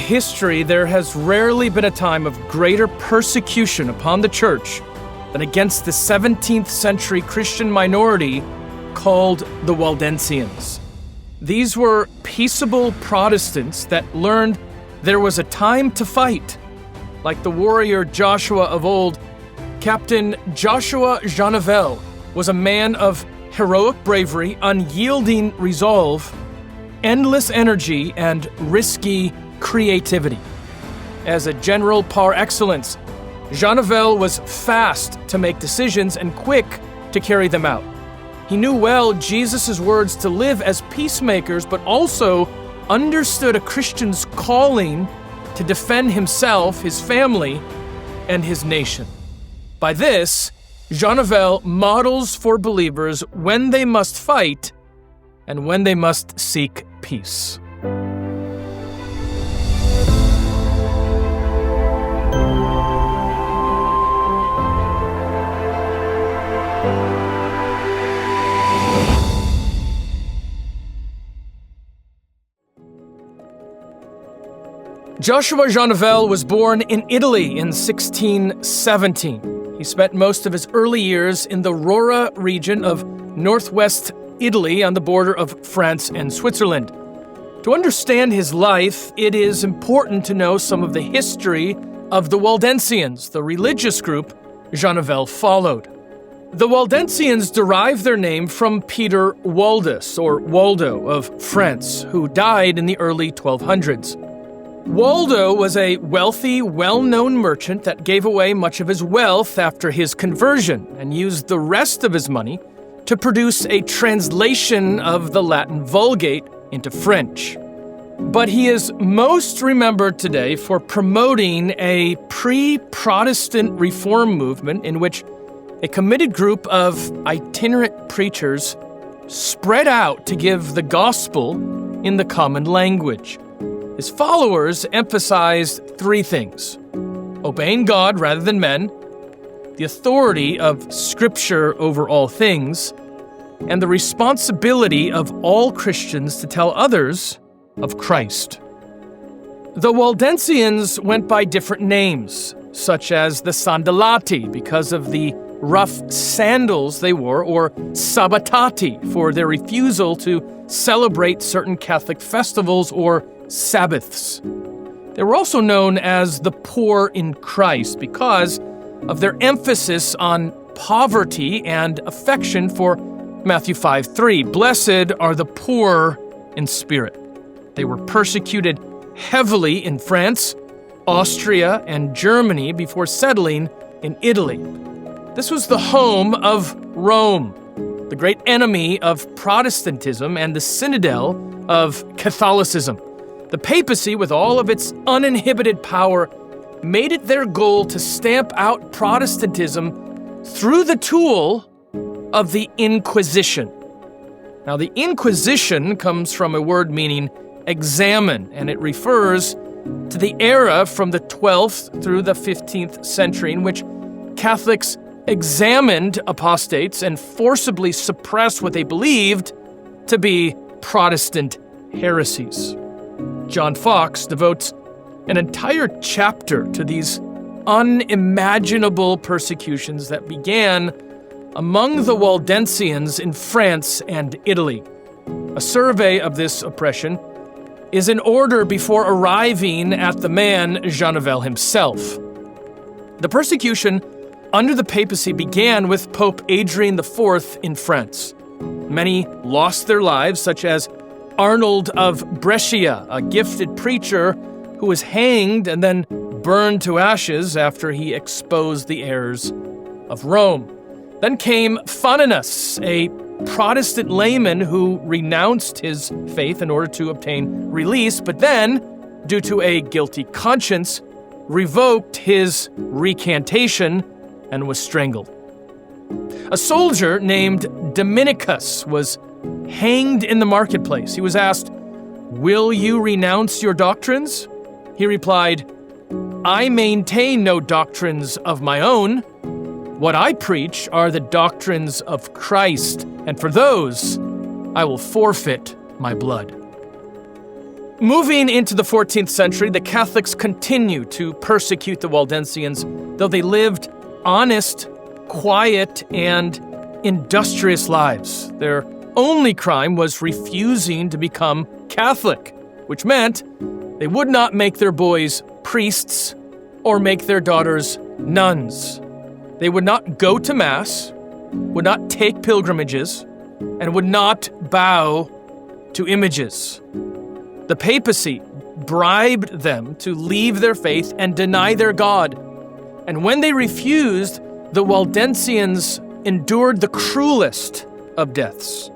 history, there has rarely been a time of greater persecution upon the church than against the 17th century Christian minority called the Waldensians. These were peaceable Protestants that learned there was a time to fight. Like the warrior Joshua of old, Captain Joshua Gianavel was a man of heroic bravery, unyielding resolve, endless energy, and risky creativity. As a general par excellence, Gianavel was fast to make decisions and quick to carry them out. He knew well Jesus' words to live as peacemakers, but also understood a Christian's calling to defend himself, his family, and his nation. By this, Gianavel models for believers when they must fight and when they must seek peace. Joshua Gianavel was born in Italy in 1617. He spent most of his early years in the Rora region of northwest Italy on the border of France and Switzerland. To understand his life, it is important to know some of the history of the Waldensians, the religious group Gianavel followed. The Waldensians derive their name from Peter Waldus, or Waldo, of France, who died in the early 1200s. Waldo was a wealthy, well-known merchant that gave away much of his wealth after his conversion and used the rest of his money to produce a translation of the Latin Vulgate into French. But he is most remembered today for promoting a pre-Protestant reform movement in which a committed group of itinerant preachers spread out to give the gospel in the common language. His followers emphasized three things: obeying God rather than men, the authority of Scripture over all things, and the responsibility of all Christians to tell others of Christ. The Waldensians went by different names, such as the Sandalati because of the rough sandals they wore, or Sabbatati for their refusal to celebrate certain Catholic festivals or Sabbaths. They were also known as the poor in Christ because of their emphasis on poverty and affection for Matthew 5:3. Blessed are the poor in spirit. They were persecuted heavily in France, Austria, and Germany before settling in Italy. This was the home of Rome, the great enemy of Protestantism and the citadel of Catholicism. The papacy, with all of its uninhibited power, made it their goal to stamp out Protestantism through the tool of the Inquisition. Now, the Inquisition comes from a word meaning examine, and it refers to the era from the 12th through the 15th century in which Catholics examined apostates and forcibly suppressed what they believed to be Protestant heresies. John Fox devotes an entire chapter to these unimaginable persecutions that began among the Waldensians in France and Italy. A survey of this oppression is in order before arriving at the man Gianavel himself. The persecution under the papacy began with Pope Adrian IV in France. Many lost their lives, such as Arnold of Brescia, a gifted preacher who was hanged and then burned to ashes after he exposed the errors of Rome. Then came Faninus, a Protestant layman who renounced his faith in order to obtain release, but then, due to a guilty conscience, revoked his recantation and was strangled. A soldier named Dominicus was hanged in the marketplace. He was asked, "Will you renounce your doctrines?" He replied, "I maintain no doctrines of my own. What I preach are the doctrines of Christ, and for those I will forfeit my blood." Moving into the 14th century, the Catholics continued to persecute the Waldensians, though they lived honest, quiet, and industrious lives. Their only crime was refusing to become Catholic, which meant they would not make their boys priests or make their daughters nuns. They would not go to Mass, would not take pilgrimages, and would not bow to images. The papacy bribed them to leave their faith and deny their God. And when they refused, the Waldensians endured the cruelest of deaths.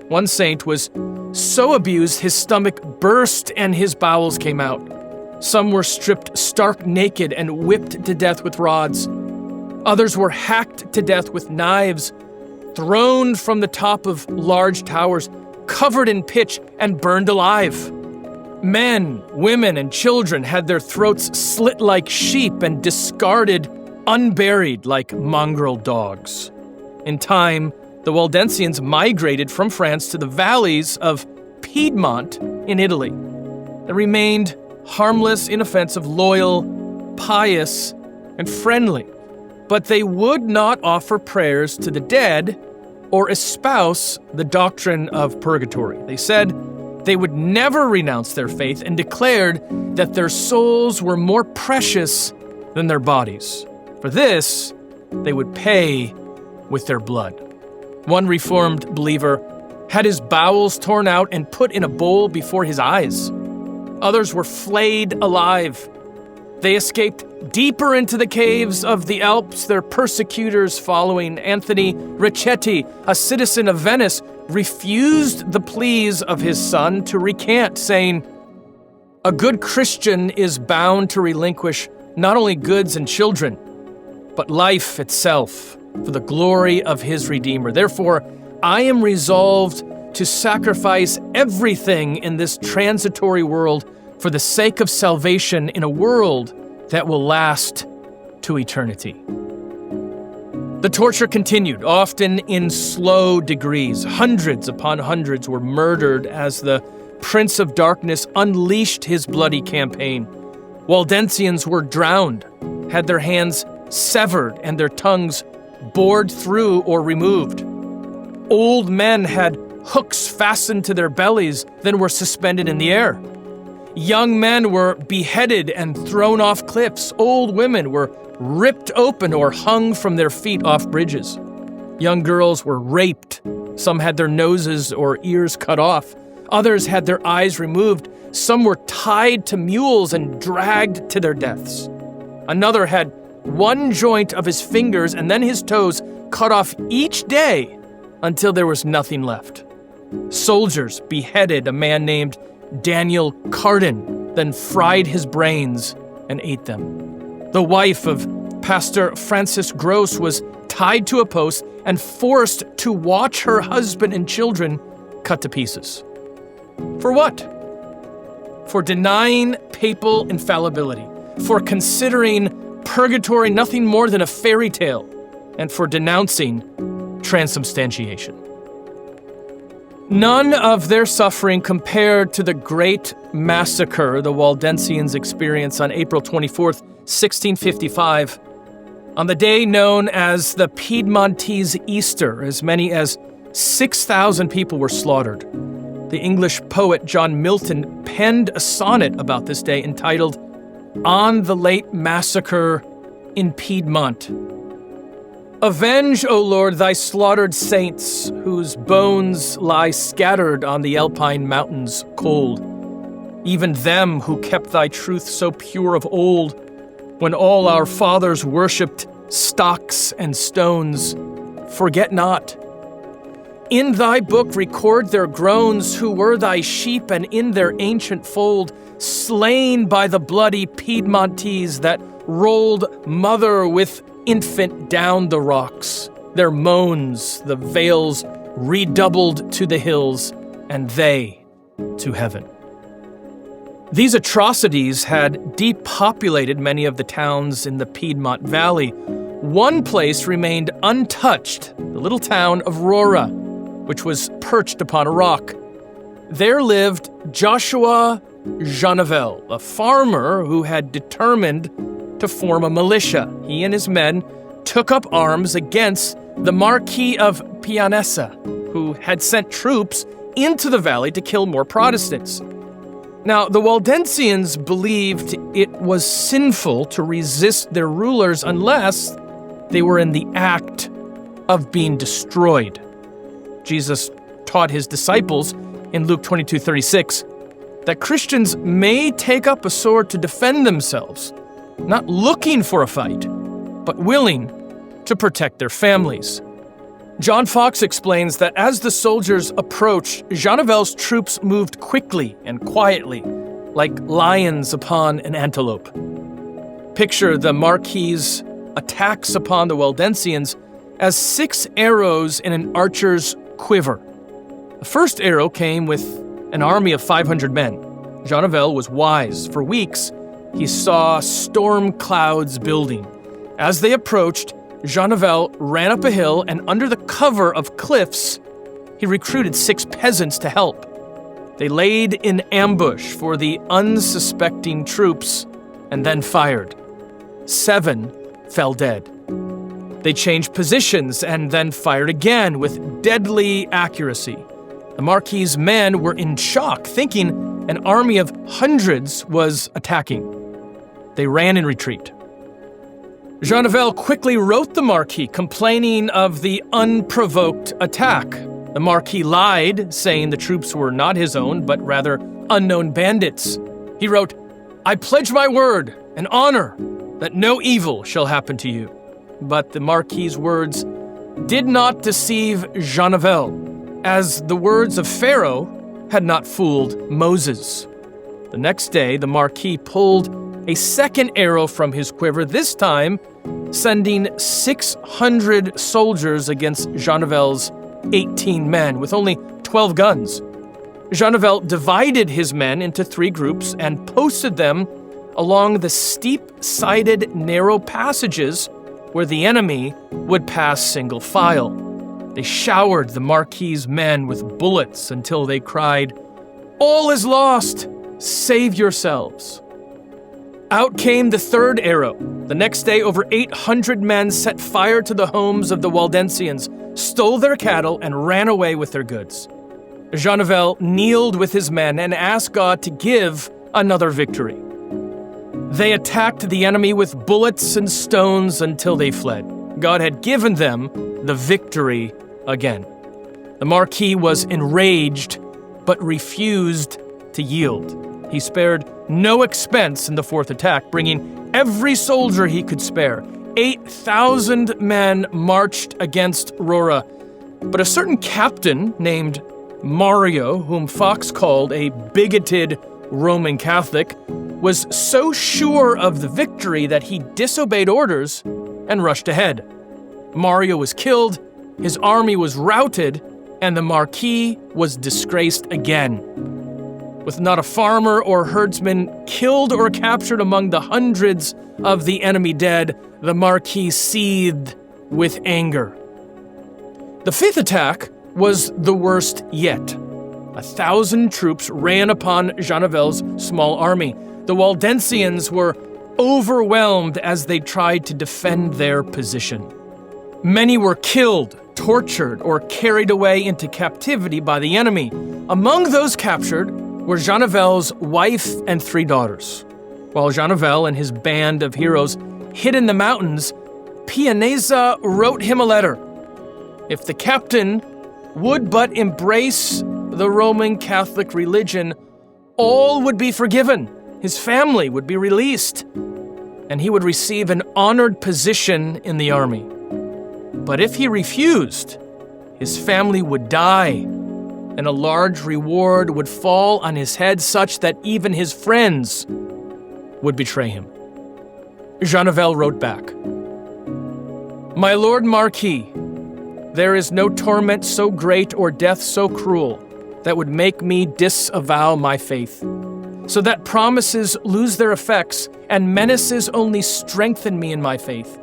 One saint was so abused his stomach burst and his bowels came out. Some were stripped stark naked and whipped to death with rods. Others were hacked to death with knives, thrown from the top of large towers, covered in pitch and burned alive. Men, women, and children had their throats slit like sheep and discarded, unburied like mongrel dogs. In time, the Waldensians migrated from France to the valleys of Piedmont in Italy. They remained harmless, inoffensive, loyal, pious, and friendly, but they would not offer prayers to the dead or espouse the doctrine of purgatory. They said they would never renounce their faith and declared that their souls were more precious than their bodies. For this, they would pay with their blood. One Reformed believer had his bowels torn out and put in a bowl before his eyes. Others were flayed alive. They escaped deeper into the caves of the Alps, their persecutors following. Anthony Ricchetti, a citizen of Venice, refused the pleas of his son to recant, saying, "A good Christian is bound to relinquish not only goods and children, but life itself for the glory of his Redeemer. Therefore, I am resolved to sacrifice everything in this transitory world for the sake of salvation in a world that will last to eternity." The torture continued, often in slow degrees. Hundreds upon hundreds were murdered as the Prince of Darkness unleashed his bloody campaign. Waldensians were drowned, had their hands severed and their tongues bored through or removed. Old men had hooks fastened to their bellies, then were suspended in the air. Young men were beheaded and thrown off cliffs. Old women were ripped open or hung from their feet off bridges. Young girls were raped. Some had their noses or ears cut off. Others had their eyes removed. Some were tied to mules and dragged to their deaths. Another had one joint of his fingers and then his toes cut off each day until there was nothing left. Soldiers beheaded a man named Daniel Cardin, then fried his brains and ate them. The wife of Pastor Francis Gross was tied to a post and forced to watch her husband and children cut to pieces. For what? For denying papal infallibility, for considering purgatory nothing more than a fairy tale, and for denouncing transubstantiation. None of their suffering compared to the great massacre the Waldensians experienced on April 24th, 1655. On the day known as the Piedmontese Easter, as many as 6,000 people were slaughtered. The English poet John Milton penned a sonnet about this day entitled, "On the Late Massacre in Piedmont." Avenge, O Lord, thy slaughtered saints, whose bones lie scattered on the Alpine mountains cold. Even them who kept thy truth so pure of old, when all our fathers worshipped stocks and stones, forget not. In thy book record their groans, who were thy sheep, and in their ancient fold, slain by the bloody Piedmontese that rolled mother with infant down the rocks. Their moans, the vales redoubled to the hills, and they to heaven. These atrocities had depopulated many of the towns in the Piedmont Valley. One place remained untouched, the little town of Rora, which was perched upon a rock. There lived Joshua Gianavel, a farmer who had determined to form a militia. He and his men took up arms against the Marquis of Piedmontese, who had sent troops into the valley to kill more Protestants. Now, the Waldensians believed it was sinful to resist their rulers unless they were in the act of being destroyed. Jesus taught his disciples in Luke 22:36 that Christians may take up a sword to defend themselves, not looking for a fight, but willing to protect their families. John Fox explains that as the soldiers approached, Gianavel's troops moved quickly and quietly, like lions upon an antelope. Picture the Marquis' attacks upon the Waldensians as 6 arrows in an archer's quiver. The first arrow came with an army of 500 men. Gianavel was wise. For weeks, he saw storm clouds building. As they approached, Gianavel ran up a hill, and under the cover of cliffs, he recruited 6 peasants to help. They laid in ambush for the unsuspecting troops and then fired. 7 fell dead. They changed positions and then fired again with deadly accuracy. The Marquis' men were in shock, thinking an army of hundreds was attacking. They ran in retreat. Gianavel quickly wrote the Marquis, complaining of the unprovoked attack. The Marquis lied, saying the troops were not his own, but rather unknown bandits. He wrote, "I pledge my word and honor that no evil shall happen to you." But the Marquis' words did not deceive Gianavel, as the words of Pharaoh had not fooled Moses. The next day, the Marquis pulled a second arrow from his quiver, this time sending 600 soldiers against Gianavel's 18 men with only 12 guns. Gianavel divided his men into 3 groups and posted them along the steep-sided narrow passages where the enemy would pass single file. They showered the Marquis' men with bullets until they cried, "All is lost! Save yourselves!" Out came the third arrow. The next day, over 800 men set fire to the homes of the Waldensians, stole their cattle, and ran away with their goods. Gianavel kneeled with his men and asked God to give another victory. They attacked the enemy with bullets and stones until they fled. God had given them the victory again. The Marquis was enraged, but refused to yield. He spared no expense in the 4th attack, bringing every soldier he could spare. 8,000 men marched against Rora, but a certain captain named Mario, whom Fox called a bigoted Roman Catholic, was so sure of the victory that he disobeyed orders and rushed ahead. Mario was killed, his army was routed, and the Marquis was disgraced again. With not a farmer or herdsman killed or captured among the hundreds of the enemy dead, the Marquis seethed with anger. The 5th attack was the worst yet. 1,000 troops ran upon Gianavel's small army. The Waldensians were overwhelmed as they tried to defend their position. Many were killed, tortured, or carried away into captivity by the enemy. Among those captured were Gianavel's wife and 3 daughters. While Gianavel and his band of heroes hid in the mountains, Piedmontese wrote him a letter. If the captain would but embrace the Roman Catholic religion, all would be forgiven, his family would be released, and he would receive an honored position in the army. But if he refused, his family would die, and a large reward would fall on his head such that even his friends would betray him. Gianavel wrote back, "My Lord Marquis, there is no torment so great or death so cruel that would make me disavow my faith, so that promises lose their effects and menaces only strengthen me in my faith.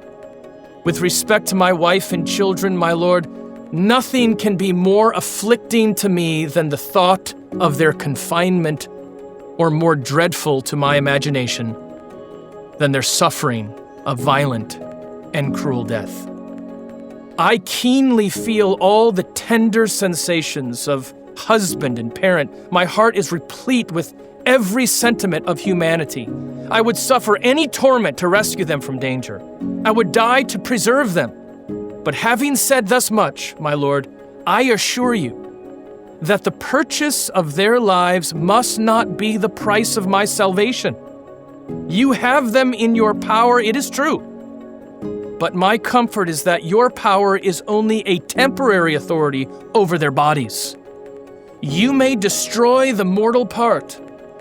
With respect to my wife and children, my Lord, nothing can be more afflicting to me than the thought of their confinement or more dreadful to my imagination than their suffering a violent and cruel death. I keenly feel all the tender sensations of husband and parent. My heart is replete with every sentiment of humanity. I would suffer any torment to rescue them from danger. I would die to preserve them. But having said thus much, my Lord, I assure you that the purchase of their lives must not be the price of my salvation. You have them in your power, it is true. But my comfort is that your power is only a temporary authority over their bodies. You may destroy the mortal part,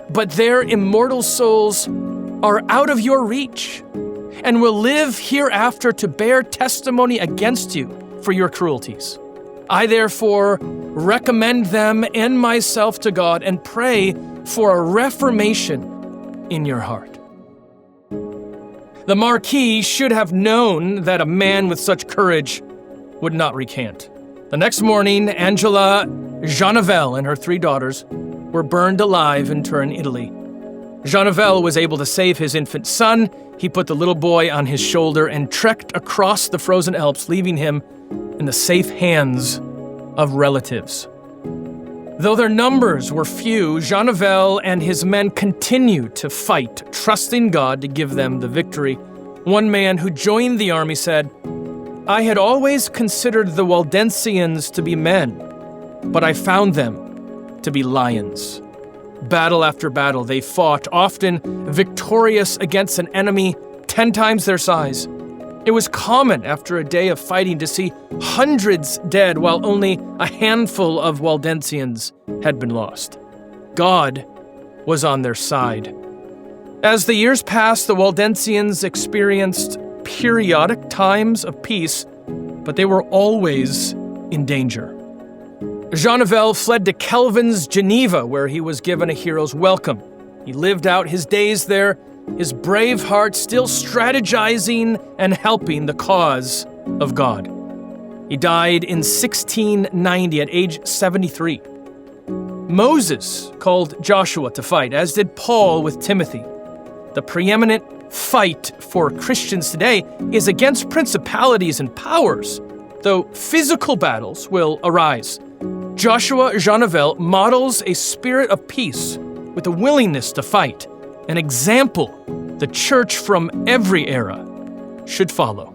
but their immortal souls are out of your reach and will live hereafter to bear testimony against you for your cruelties. I therefore recommend them and myself to God and pray for a reformation in your heart. The Marquis should have known that a man with such courage would not recant. The next morning, Angela, Gianavel, and her 3 daughters were burned alive in Turin, Italy. Gianavel was able to save his infant son. He put the little boy on his shoulder and trekked across the frozen Alps, leaving him in the safe hands of relatives. Though their numbers were few, Gianavel and his men continued to fight, trusting God to give them the victory. One man who joined the army said, "I had always considered the Waldensians to be men, but I found them to be lions." Battle after battle they fought, often victorious against an enemy 10 times their size. It was common after a day of fighting to see hundreds dead while only a handful of Waldensians had been lost. God was on their side. As the years passed, the Waldensians experienced periodic times of peace, but they were always in danger. Gianavel fled to Calvin's Geneva, where he was given a hero's welcome. He lived out his days there, his brave heart still strategizing and helping the cause of God. He died in 1690 at age 73. Moses called Joshua to fight, as did Paul with Timothy. The preeminent fight for Christians today is against principalities and powers, though physical battles will arise. Joshua Gianavel models a spirit of peace with a willingness to fight, an example the church from every era should follow.